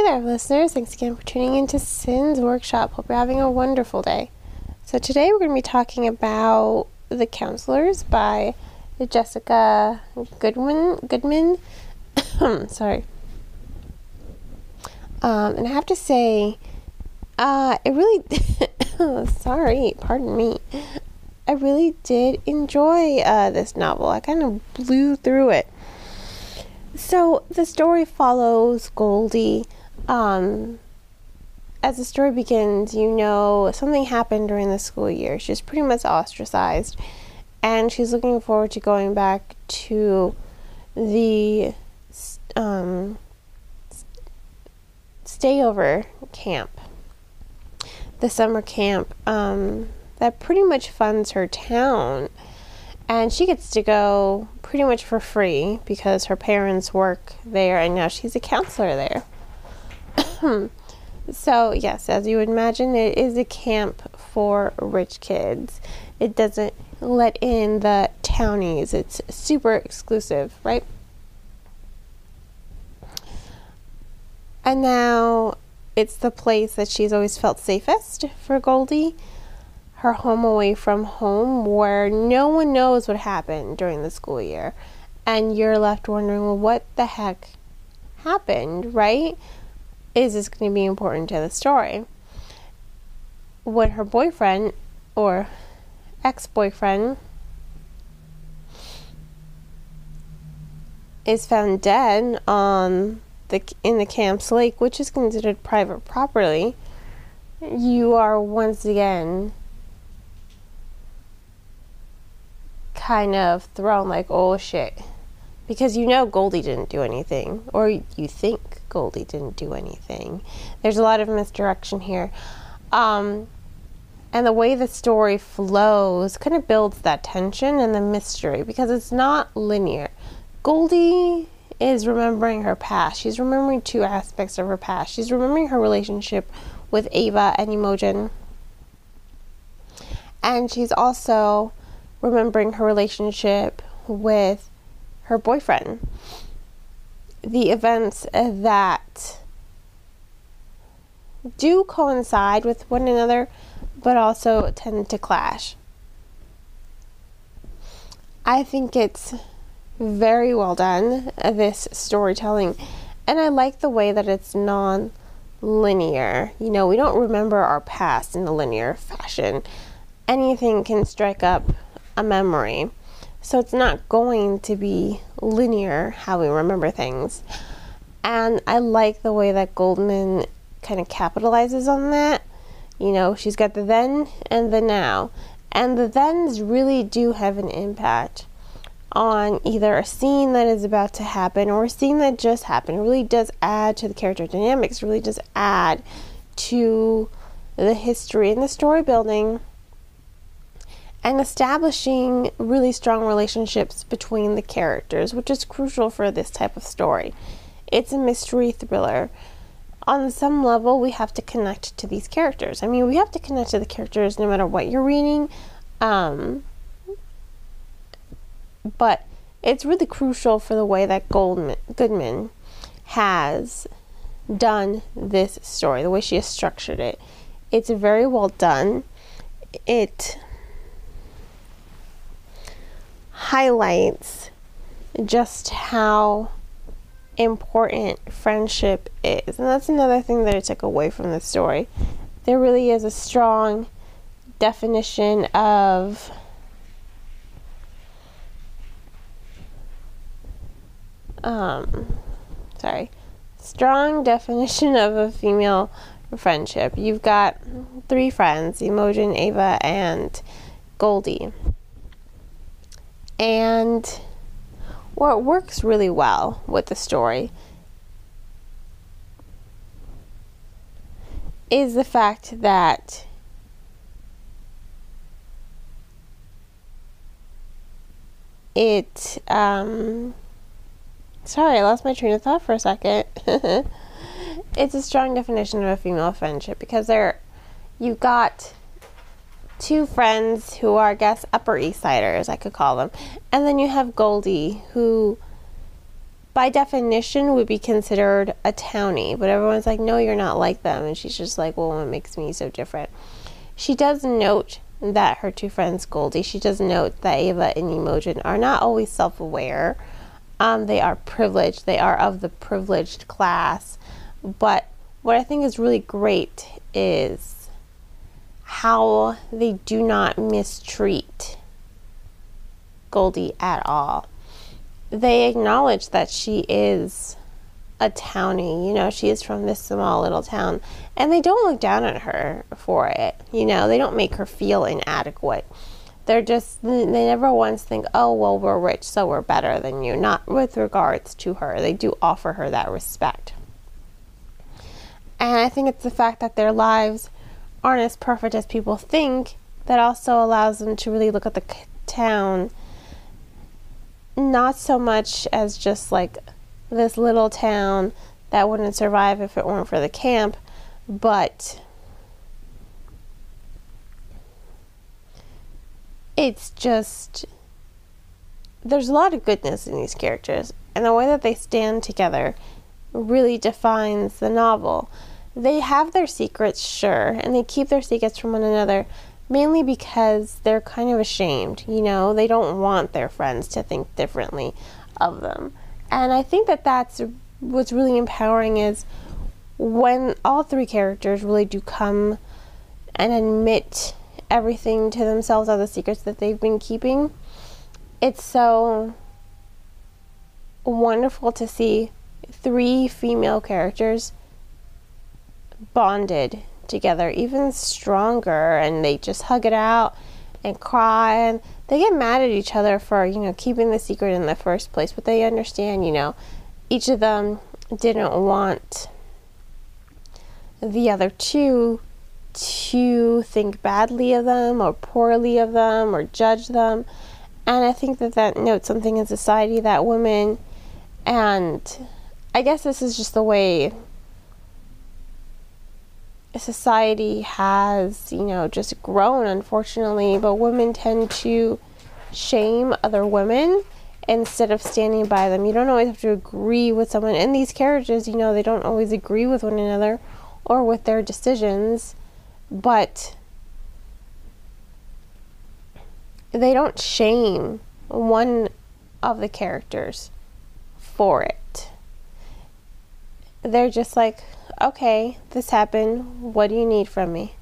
there, listeners. Thanks again for tuning into Sin's Workshop. Hope you're having a wonderful day. So today we're going to be talking about The Counselors by Jessica Goodman. Sorry. And I have to say, it really... sorry, pardon me. I really did enjoy this novel. I kind of blew through it. So the story follows Goldie. As the story begins, you know something happened during the school year. She's pretty much ostracized, and she's looking forward to going back to the stayover camp, the summer camp that pretty much funds her town. And she gets to go pretty much for free because her parents work there and now she's a counselor there. So, yes, as you would imagine, it is a camp for rich kids. It doesn't let in the townies. It's super exclusive, right? And now it's the place that she's always felt safest for Goldie. Her home away from home, where no one knows what happened during the school year, and you're left wondering, well, what the heck happened, right? Is this going to be important to the story? When her boyfriend or ex-boyfriend is found dead in the camp's lake, which is considered private property, you are once again kind of thrown like, oh shit, because you know Goldie didn't do anything, or you think Goldie didn't do anything. There's a lot of misdirection here, and the way the story flows kind of builds that tension and the mystery, because it's not linear. Goldie is remembering her past. She's remembering two aspects of her past. She's remembering her relationship with Ava and Imogen, and she's also remembering her relationship with her boyfriend. The events that do coincide with one another, but also tend to clash. I think it's very well done, this storytelling, and I like the way that it's non-linear. You know, we don't remember our past in a linear fashion. Anything can strike up a memory, so it's not going to be linear how we remember things. And I like the way that Goldman kind of capitalizes on that. You know, she's got the then and the now, and the thens really do have an impact on either a scene that is about to happen or a scene that just happened. It really does add to the character dynamics, really does add to the history and the story building, and establishing really strong relationships between the characters, which is crucial for this type of story. It's a mystery thriller. On some level, we have to connect to these characters. I mean, we have to connect to the characters no matter what you're reading. But it's really crucial for the way that Goodman has done this story, the way she has structured it. It's very well done. It highlights just how important friendship is, and that's another thing that I took away from the story. There really is a strong definition of strong definition of a female friendship. You've got three friends, Imogen, Ava, and Goldie. And what works really well with the story is the fact that it, sorry, I lost my train of thought for a second. It's a strong definition of a female friendship because you've got two friends who are, I guess, Upper East Siders, I could call them. And then you have Goldie, who by definition would be considered a townie, but everyone's like, no, you're not like them. And she's just like, well, what makes me so different? She does note that her two friends, Goldie, she does note that Ava and Imogen are not always self-aware. They are privileged. They are of the privileged class. But what I think is really great is how they do not mistreat Goldie at all. They acknowledge that she is a townie, you know, she is from this small little town, and they don't look down on her for it, you know, they don't make her feel inadequate. They never once think, oh, well, we're rich, so we're better than you. Not with regards to her. They do offer her that respect. And I think it's the fact that their lives aren't as perfect as people think that also allows them to really look at the town not so much as just like this little town that wouldn't survive if it weren't for the camp, but it's just, there's a lot of goodness in these characters, and the way that they stand together really defines the novel. They have their secrets, sure, and they keep their secrets from one another, mainly because they're kind of ashamed, you know, they don't want their friends to think differently of them. And I think that that's what's really empowering, is when all three characters really do come and admit everything to themselves, all the secrets that they've been keeping. It's so wonderful to see three female characters bonded together, even stronger, and they just hug it out and cry, and they get mad at each other for, you know, keeping the secret in the first place, but they understand, you know, each of them didn't want the other two to think badly of them or poorly of them or judge them. And I think that that notes something in society that women, and I guess this is just the way society has, you know, just grown, unfortunately, but women tend to shame other women instead of standing by them. You don't always have to agree with someone, and these characters, you know, they don't always agree with one another or with their decisions, but they don't shame one of the characters for it. They're just like, okay, this happened, what do you need from me?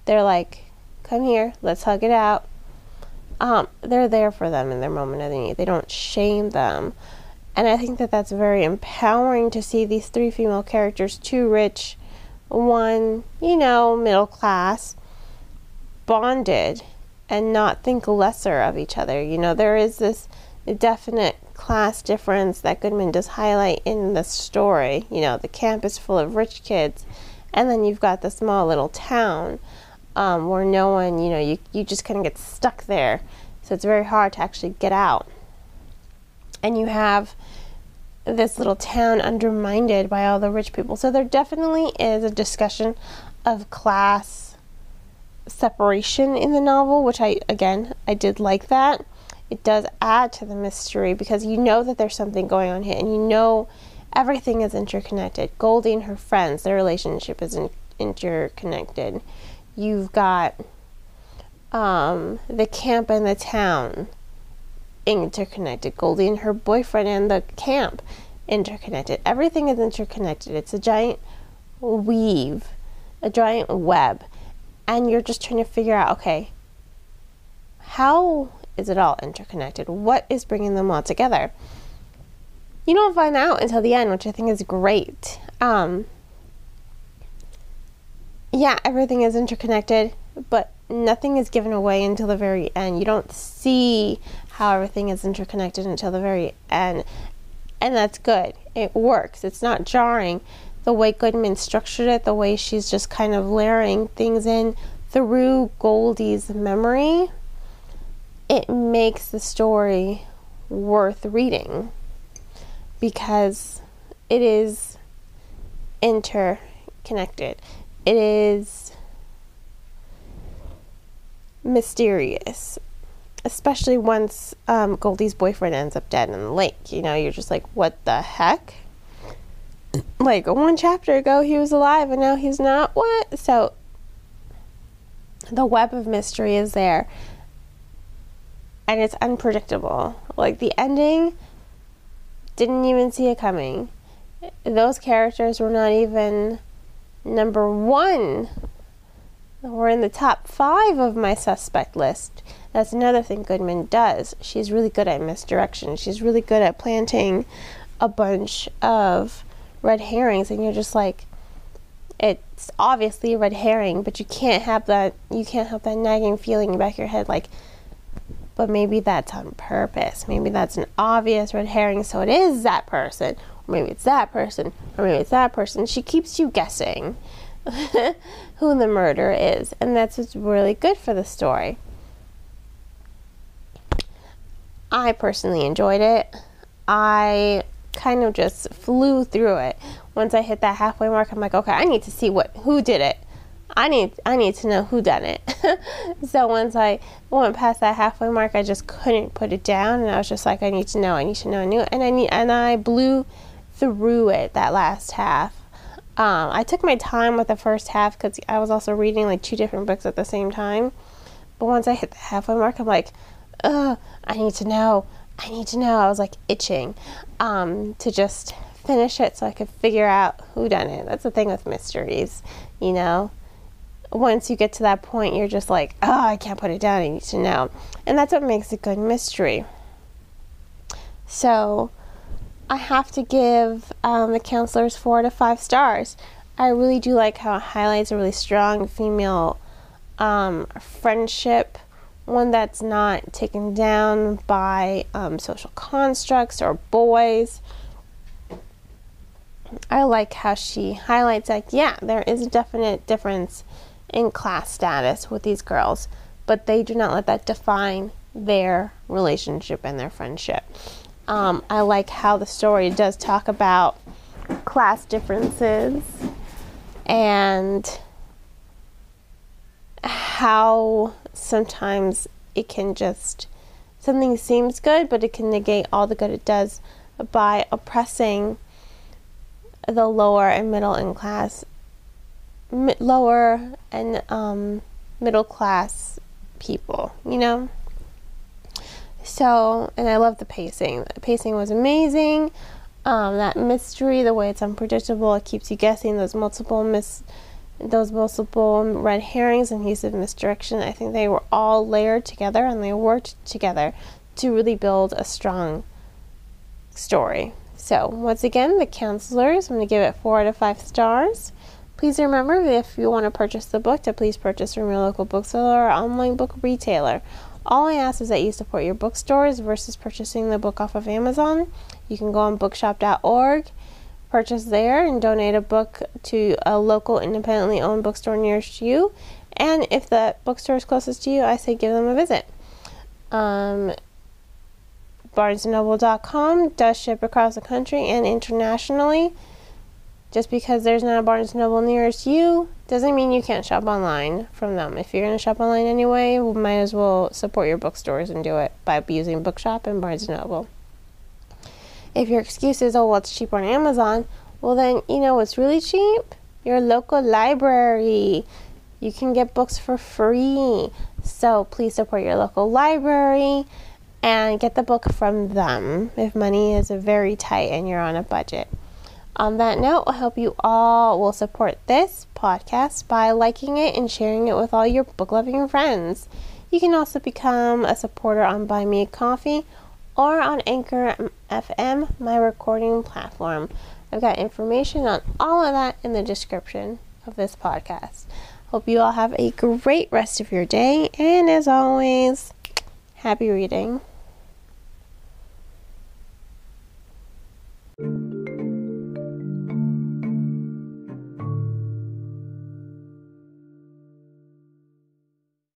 They're like, come here, let's hug it out. They're there for them in their moment of need. They don't shame them. And I think that that's very empowering to see these three female characters, two rich, one, you know, middle class, bonded and not think lesser of each other. You know, there is this definite class difference that Goodman does highlight in the story. You know, the camp is full of rich kids, and then you've got the small little town where no one, you know, you just kind of get stuck there. So it's very hard to actually get out. And you have this little town undermined by all the rich people. So there definitely is a discussion of class separation in the novel, which I did like that. It does add to the mystery because you know that there's something going on here, and you know everything is interconnected. Goldie and her friends, their relationship is interconnected. You've got the camp and the town interconnected. Goldie and her boyfriend and the camp interconnected. Everything is interconnected. It's a giant weave, a giant web, and you're just trying to figure out, okay, how is it all interconnected? What is bringing them all together? You don't find out until the end, which I think is great. Yeah, everything is interconnected, but nothing is given away until the very end. You don't see how everything is interconnected until the very end, and that's good. It works. It's not jarring. The way Goodman structured it, the way she's just kind of layering things in through Goldie's memory, it makes the story worth reading because it is interconnected. It is mysterious. especially once Goldie's boyfriend ends up dead in the lake. You know, you're just like, what the heck? Like, one chapter ago he was alive and now he's not? What? So the web of mystery is there, and it's unpredictable. Like, the ending, didn't even see it coming. Those characters were not even number 1. We're in the top 5 of my suspect list. That's another thing Goodman does. She's really good at misdirection. She's really good at planting a bunch of red herrings, and you're just like, it's obviously a red herring, but you can't have that nagging feeling in the back of your head like, but maybe that's on purpose. Maybe that's an obvious red herring, so it is that person. Or maybe it's that person. Or maybe it's that person. She keeps you guessing who the murderer is, and that's what's really good for the story. I personally enjoyed it. I kind of just flew through it. Once I hit that halfway mark, I'm like, okay, I need to see who did it. I need to know who done it. So once I went past that halfway mark, I just couldn't put it down, and I was just like, I need to know, and I blew through it that last half. I took my time with the first half because I was also reading like 2 different books at the same time. But once I hit the halfway mark, I'm like, I need to know. I was like itching to just finish it so I could figure out who done it. That's the thing with mysteries, you know. Once you get to that point, you're just like, I can't put it down. I need to know. And that's what makes a good mystery. So I have to give The Counselors 4 out of 5 stars. I really do like how it highlights a really strong female friendship, one that's not taken down by social constructs or boys. I like how she highlights, like, yeah, there is a definite difference in class status with these girls, but they do not let that define their relationship and their friendship. I like how the story does talk about class differences and how sometimes it can just, something seems good, but it can negate all the good it does by oppressing the lower and middle class people, you know? So, and I love the pacing. The pacing was amazing. That mystery, the way it's unpredictable, it keeps you guessing. Those multiple red herrings and use of misdirection, I think they were all layered together and they worked together to really build a strong story. So, once again, The Counselors, I'm going to give it 4 out of 5 stars. Please remember, if you want to purchase the book, to please purchase from your local bookseller or online book retailer. All I ask is that you support your bookstores versus purchasing the book off of Amazon. You can go on bookshop.org, purchase there, and donate a book to a local independently owned bookstore nearest you. And if the bookstore is closest to you, I say give them a visit. BarnesandNoble.com does ship across the country and internationally. Just because there's not a Barnes & Noble nearest you doesn't mean you can't shop online from them. If you're going to shop online anyway, we might as well support your bookstores and do it by using Bookshop and Barnes & Noble. If your excuse is, oh, well, it's cheaper on Amazon, well then, you know what's really cheap? Your local library. You can get books for free. So please support your local library and get the book from them if money is very tight and you're on a budget. On that note, I hope you all will support this podcast by liking it and sharing it with all your book-loving friends. You can also become a supporter on Buy Me a Coffee or on Anchor FM, my recording platform. I've got information on all of that in the description of this podcast. Hope you all have a great rest of your day, and as always, happy reading.